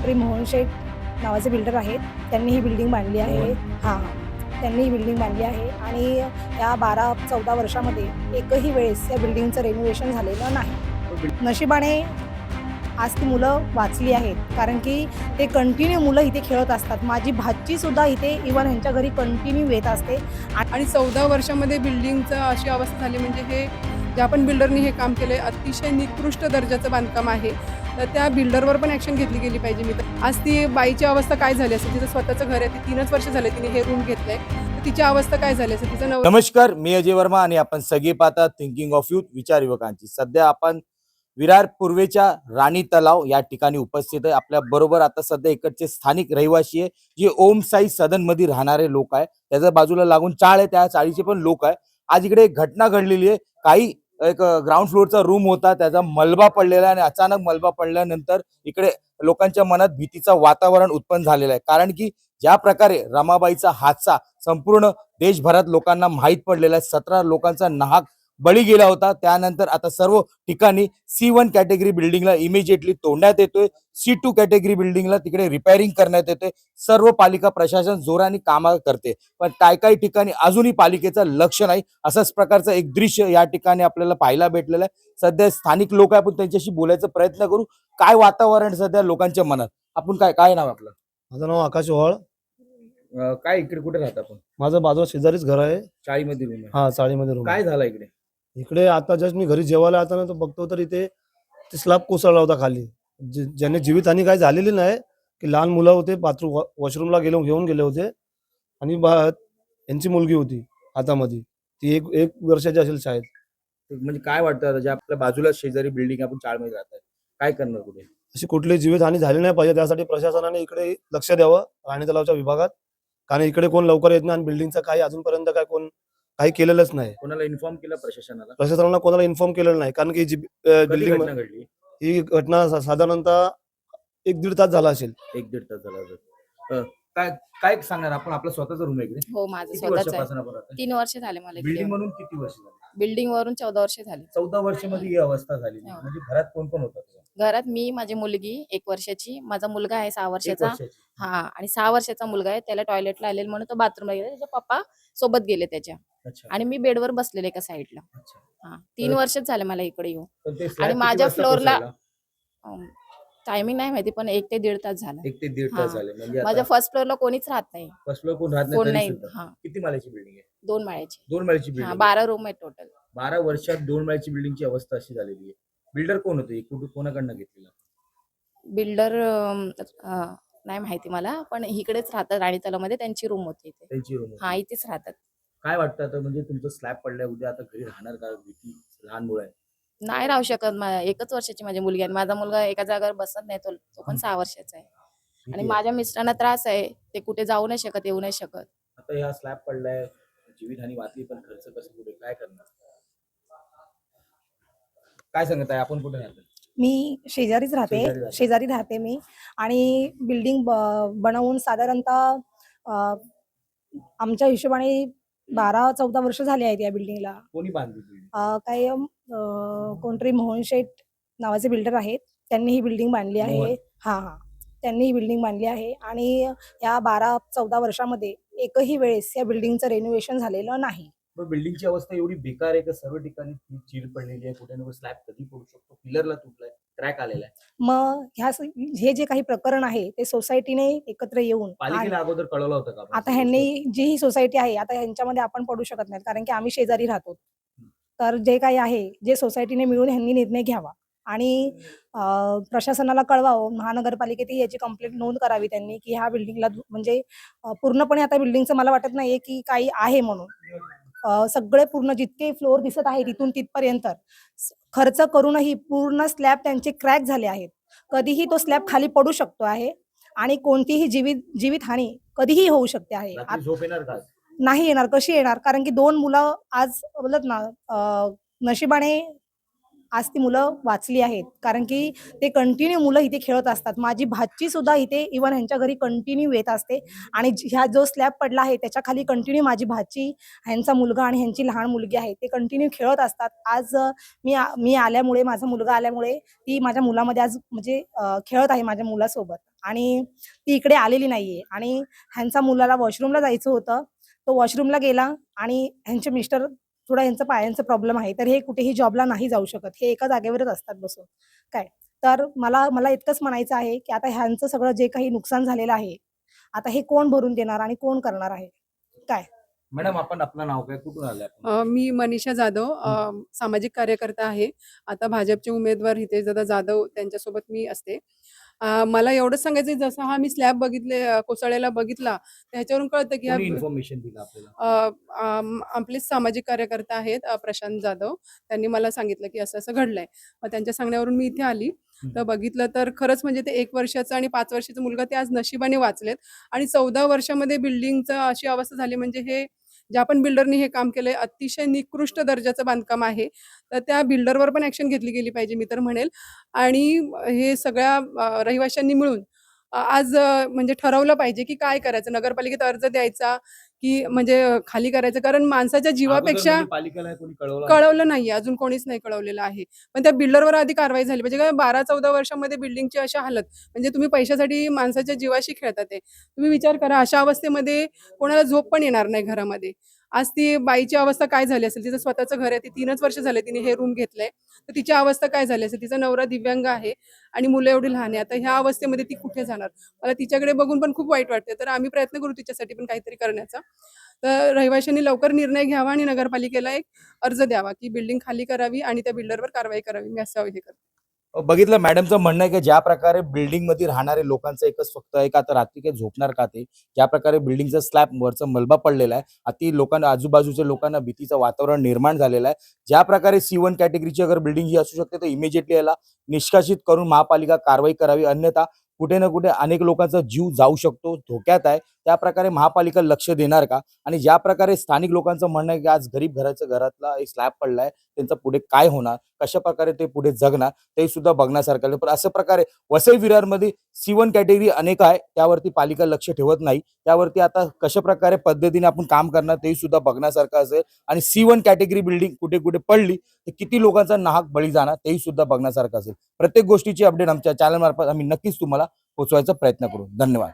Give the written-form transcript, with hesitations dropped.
कोणतरी मोहन शेठ नावाचे बिल्डर आहेत. त्यांनी ही बिल्डिंग बांधली आहे. हां, त्यांनी ही बिल्डिंग बांधली आहे आणि या 12-14 वर्षामध्ये एकही वेळेस या बिल्डिंगचं रेनोव्हेशन झालेलं नाही. नशिबाने आज ती मुलं वाचली आहेत, कारण की ते कंटिन्यू मुलं इथे खेळत असतात. माझी भाचीसुद्धा इथे इव्हन ह्यांच्या घरी कंटिन्यू येत असते. आणि 14 वर्षामध्ये बिल्डिंगचं अशी अवस्था झाली म्हणजे हे ज्या पण बिल्डरनी हे काम केलं आहे अतिशय निकृष्ट दर्जाचं बांधकाम आहे. तर त्या बिल्डरवर पण ॲक्शन घेतली गेली पाहिजे. मी तर आज ती बाईची अवस्था काय झाली असेल, तिचं स्वतःचं घर आहे, ती 3च वर्ष झाले तिने हे रूम घेतलंय, तर तिची अवस्था काय झाली असेल, तिचं नमस्कार, मी अजय वर्मा आणि आपण सगळे पाहता थिंकिंग ऑफ यूथ, विचार युवकांची. सध्या आपण विरार पूर्वेच्या राणी तलाव या ठिकाणी उपस्थित आहे. आपल्या बरोबर आता सध्या इकडचे स्थानिक रहिवासी आहे, जे ओम साई सदन मध्ये राहणारे लोक आहे. त्याच्या बाजूला लागून चाळ आहे, त्या चाळीचे पण लोक आहे. आज इकडे एक घटना घडलेली आहे. काही एक ग्राउंड फ्लोअरचा रूम होता, त्याचा मलबा पडलेला आहे आणि अचानक मलबा पडल्यानंतर इकडे लोकांच्या मनात भीतीचं वातावरण उत्पन्न झालेलं आहे. कारण की ज्या प्रकारे रमाबाईचा हादसा संपूर्ण देशभरात लोकांना माहीत पडलेला आहे, 17 लोकांचा नाहक बळी गेला होता. त्यानंतर आता सर्व ठिकाणी C1 कॅटेगरी बिल्डिंगला इमिजिएटली तोडण्यात येतोय, C2 कॅटेगरी बिल्डिंगला तिकडे रिपेअरिंग करण्यात येते. सर्व पालिका प्रशासन जोराने काम करते, पण काही ठिकाणी अजूनही पालिकेचं लक्ष नाही. असाच प्रकारचं एक दृश्य या ठिकाणी आपल्याला पाहायला भेटलेलं आहे. सध्या स्थानिक लोक आहे, आपण त्यांच्याशी बोलायचा प्रयत्न करू. काय वातावरण सध्या लोकांच्या मनात. आपण काय नाव आपलं? माझं नाव आकाश ओहाळ. काय इकडे कुठे राहता आपण? माझं बाजूला शेजारीच घर आहे. चाळीमध्ये रूम आहे. हा, चाळीमध्ये रूम. काय झालं इकडे? इकडे आता जस्ट मी घरी जेवायला आता ना, तो बघतो तर इथे ते स्लॅब कोसळला होता खाली. ज्याने जीवितहानी काही झालेली नाही, की लहान मुलं होते, बाथरूम वॉशरूमला घेऊन गेले होते आणि यांची मुलगी होती हातामध्ये, ती एक वर्षाची असेल शाळेत. म्हणजे काय वाटतं आता, जे आपल्या बाजूला शेजारी बिल्डिंग आपण चाळमध्ये राहत आहे, काय करणार पुढे? अशी कुठली जीवितहानी झाली नाही पाहिजे, त्यासाठी प्रशासनाने इकडे लक्ष द्यावं, राणी तलावच्या विभागात. कारण इकडे कोण लवकर येत नाही आणि बिल्डिंगचं काही अजूनपर्यंत कोण काही केलेलंच नाही. कोणाला इन्फॉर्म केलं प्रशासनाला? प्रशासनाला कोणाला इन्फॉर्म केलेलं नाही, कारण की जी कधी बिल्डिंग घटना घडली? ही घटना साधारणतः 1-1.5 तास झाला असेल. 1-1.5 तास झाला असेल. काय काय सांगणार आपण? आपलं स्वतःचं रूम आहे इकडे? हो, माझं किती स्वतःच आहे. वर्षापासून आपण राहताय? 3 वर्ष झाले मला इकडे बिल्डिंग येऊन. म्हणून किती वर्ष झाली? बिल्डिंग वरून 14 वर्ष झाली. 14 वर्षामध्ये ही अवस्था झाली. हो. म्हणजे घरात कोण कोण होतं? घरात मी, माझी मुलगी 1 वर्षाची, माझा मुलगा आहे 6 एक वर्षाचा. वर्षाची. हा, आणि 6 वर्षाचा मुलगा आहे, त्याला टॉयलेटला आलेलं म्हणून तो बाथरूमला गेला, त्याचे पप्पा सोबत गेले त्याच्या, अच्छा आणि मी बेडवर बसलेले एका साईडला. अच्छा. हा, 3 वर्षच झाले मला इकडे येऊन. पण ते slab आणि किती माझ्या वाजता फ्लोअरला कोसळला? टायमिंग नाही माहिती, पण 1 ते 1.5 तास झाला. 1 ते 1.5 हा. तास झाले. म्हणजे माझ्या फर्स्ट फ्लोअरला कोणीच राहत नाही, फर्स्ट फ्लोअर कोण राहत कोण नाही नाही. तरी सुद्धा. हा, किती माळ्याची बिल्डिंग आहे? 2 माळ्याची. 2 माळ्याची हा, बिल्डिंग. 12 रूम आहे टोटल. 12 वर्षात 2 माळ्याची बिल्डिंगची अवस्था अशी झालेली आहे. बिल्डर कोण होते? कोणाकडनं घेतलेला? बिल्डर नाही माहिती मला, पण इकडेच राहतात राणी तलावमध्ये, त्यांची रूम होती इथे. त्यांची रूम. हा, इथेच राहतात. काय वाटतं आता, म्हणजे तुमचं स्लॅब पडल्या उद्या आता घरी राहणार का? भीती, लहान मुलं आहे. नाही राहू शकत. 1च वर्षाची माझी मुलगी आहे. माझा मुलगा एका जागेवर बसत नाही, तो पण 6 वर्षाचा आहे. आणि भीती आहे. माझ्या मिस्टरांना त्रास आहे, ते कुठे जाऊ नाही शकत, येऊ नाही शकत. आता ह्या स्लॅब पडलाय, जीवितहानी वाचली, पण खर्च कसं पुढे काय करणार? काय सांगत आहे? आपण कुठे राहतो? मी शेजारीच राहते. शेजारी राहते. शेजारी राहते मी. आणि बिल्डिंग बनवून साधारणतः आमच्या हिशोबाने 12-14 वर्ष झाली आहेत या बिल्डिंगला. कोणी बांधली बिल्डिंग? काही कोणतरी मोहन शेठ नावाचे बिल्डर आहेत. त्यांनी ही बिल्डिंग बांधली आहे. मोहन. हां, त्यांनी ही बिल्डिंग बांधली आहे आणि या 12-14 वर्षामध्ये एकही वेळेस या बिल्डिंगचं रेनोव्हेशन झालेलं नाही. मग बिल्डिंगची अवस्था एवढी बेकार आहे का सर्व ठिकाणी चीर पडलेली आहे? कुठे ना स्लॅब कधी पडू शकतो, पिलरला तुटलाय, क्रॅक आलेला आहे. मग हे जे काही प्रकरण आहे ते सोसायटीने एकत्र येऊन, पालिकेला अगोदर कळवलं होतं का आपण? आता ह्यांनी जी ही सोसायटी आहे, आता ह्यांच्यामध्ये आपण पडू शकत नाही, कारण की आम्ही शेजारी राहतो. तर जे काही आहे, जे सोसायटीने मिळून ह्यांनी निर्णय घ्यावा आणि प्रशासनाला कळवावं. महानगरपालिकेतही याची कंप्लेंट नोंद करावी त्यांनी, की ह्या बिल्डिंगला म्हणजे पूर्णपणे आता बिल्डिंगचं मला वाटत नाहीये की काही आहे म्हणून. सगळे पूर्ण जितके फ्लोअर दिसत आहे तिथून तिथपर्यंत खर्च करूनही पूर्ण स्लॅब त्यांचे क्रॅक झाले आहेत. कधीही तो स्लॅब खाली पडू शकतो आहे आणि कोणतीही जीवितहानी कधीही होऊ शकते आहे. रात्री झोप येणार का? नाही येणार. कशी येणार? कारण की 2 मुलं आज बोलत ना, नशिबाने आज ती मुलं वाचली आहेत. कारण की ते कंटिन्यू मुलं इथे खेळत असतात. माझी भाची सुद्धा इथे इव्हन ह्यांच्या घरी कंटिन्यू येत असते आणि ह्या जो स्लॅब पडला आहे त्याच्या खाली कंटिन्यू माझी भाची, ह्यांचा मुलगा आणि ह्यांची लहान मुलगी आहे ते कंटिन्यू खेळत असतात. आज मी आल्यामुळे, माझा मुलगा आल्यामुळे ती माझ्या मुलामध्ये आज म्हणजे खेळत आहे माझ्या मुलासोबत आणि ती इकडे आलेली नाहीये. आणि ह्यांचा मुलाला वॉशरूमला जायचं होतं, तो वॉशरूमला गेला आणि ह्यांचे मिस्टर थोडा ह्यांचा पायांचा प्रॉब्लेम आहे, तर हे कुठेही जॉबला नाही जाऊ शकत. हे एका जागेवरच असतात बसून. काय तर मला इतकंच म्हणायचं आहे, की आता ह्यांचं सगळं जे काही नुकसान झालेलं आहे, आता हे कोण भरून देणार आणि कोण करणार आहे? काय? मॅडम आपण आपलं नाव काय, कुठून आले आपण? मी मनीषा जाधव, सामाजिक कार्यकर्ता आहे. आता भाजपचे उमेदवार हितेशदादा जाधव त्यांच्यासोबत मी असते. मला एवढंच सांगायचं जसं हा मी स्लॅब कोसळलेला बघितला, त्याच्यावरून कळतं की कोणी इन्फॉर्मेशन दिलं आपल्याला? आपलेच सामाजिक कार्यकर्ता आहेत, प्रशांत जाधव. त्यांनी मला सांगितलं की असं-असं घडलंय. मग त्यांच्या सांगण्यावरून मी इथे आली. तर बघितलं तर खरंच म्हणजे ते 1 वर्षाचा आणि 5 वर्षाचा मुलगा ते आज नशिबाने वाचलेत आणि 14 वर्षामध्ये बिल्डिंगचं अशी अवस्था झाली म्हणजे हे ज्या पण बिल्डरनी हे काम केलंय अतिशय निकृष्ट दर्जाचं बांधकाम आहे. तर त्या बिल्डरवर पण ॲक्शन घेतली गेली पाहिजे मी तर म्हणेल. आणि हे सगळ्या रहिवाशांनी मिळून आज म्हणजे ठरवलं पाहिजे की काय करायचं. नगरपालिकेत अर्ज द्यायचा की म्हणजे खाली करायचं. कारण माणसाच्या जीवापेक्षा अगोदर म्हणजे पालिकेला कोणी कळवलं नाही? कळवलं नाहीये. अजून कोणीच नाही कळवलेलं आहे. पण त्या बिल्डरवर आधी कारवाई झाली पाहिजे. कारण 12-14 वर्षामध्ये बिल्डिंगची अशा हालत म्हणजे तुम्ही पैशासाठी माणसाच्या जीवाशी खेळता ते. तुम्ही विचार करा अशा अवस्थेमध्ये कोणाला झोप पण येणार नाही घरामध्ये. आज ती बाईची अवस्था काय झाली असेल? तिचं स्वतःचं घर आहे. ती 3च वर्ष झाले तिने हे रूम घेतलंय. तर तिची अवस्था काय झाली असेल? तिचा नवरा दिव्यांग आहे आणि मुलं एवढी लहान आहे. आता ह्या अवस्थेमध्ये ती कुठे जाणार? मला तिच्याकडे बघून पण खूप वाईट वाटते. तर आम्ही प्रयत्न करू तिच्यासाठी पण काहीतरी करण्याचा. तर रहिवाशांनी लवकर निर्णय घ्यावा आणि नगरपालिकेला एक अर्ज द्यावा की बिल्डिंग खाली करावी आणि त्या बिल्डरवर कारवाई करावी. मी असं हे करते. बघितलं मॅडमचं म्हणणं आहे की ज्या प्रकारे बिल्डिंग मध्ये राहणारे लोकांचं एकच फक्त आहे का आता रात्री काही झोपणार का ते, ज्या प्रकारे बिल्डिंगचा स्लॅब वरचा मलबा पडलेला आहे, अति लोकांना आजूबाजूच्या लोकांना भीतीचं वातावरण निर्माण झालेलं आहे. ज्या प्रकारे C1 कॅटेगरीची अगर बिल्डिंग ही असू शकते तर इमिजिएटली याला निष्कासित करून महापालिका कारवाई करावी. अन्यथा कुठे ना कुठे अनेक लोकांचा जीव जाऊ शकतो, धोक्यात आहे. त्या प्रकारे महापालिका लक्ष देणार का? आणि ज्या प्रकारे स्थानिक लोकांचं म्हणणं आहे की आज गरीब घरातला एक स्लॅब पडलाय, त्यांचा पुढे काय होणार, कशा प्रकारे ते पुढे जगणार ते सुद्धा बघण्यासारखं आहे. पण अशा प्रकारे वसई विरारमध्ये C1 कॅटेगरी अनेक आहे, त्यावरती पालिका लक्ष ठेवत नाही. त्यावरती आता कशा प्रकारे पद्धतीने आपण काम करणार ते सुद्धा बघण्यासारखं असेल. आणि C1 कॅटेगरी बिल्डिंग कुठे कुठे पडली तर किती लोकांचा नाहक बळी जाणार तेही सुद्धा बघण्यासारखं असेल. प्रत्येक गोष्टीची अपडेट आमच्या चॅनल मार्फत आम्ही नक्कीच तुम्हाला पोहोचवायचा प्रयत्न करू. धन्यवाद.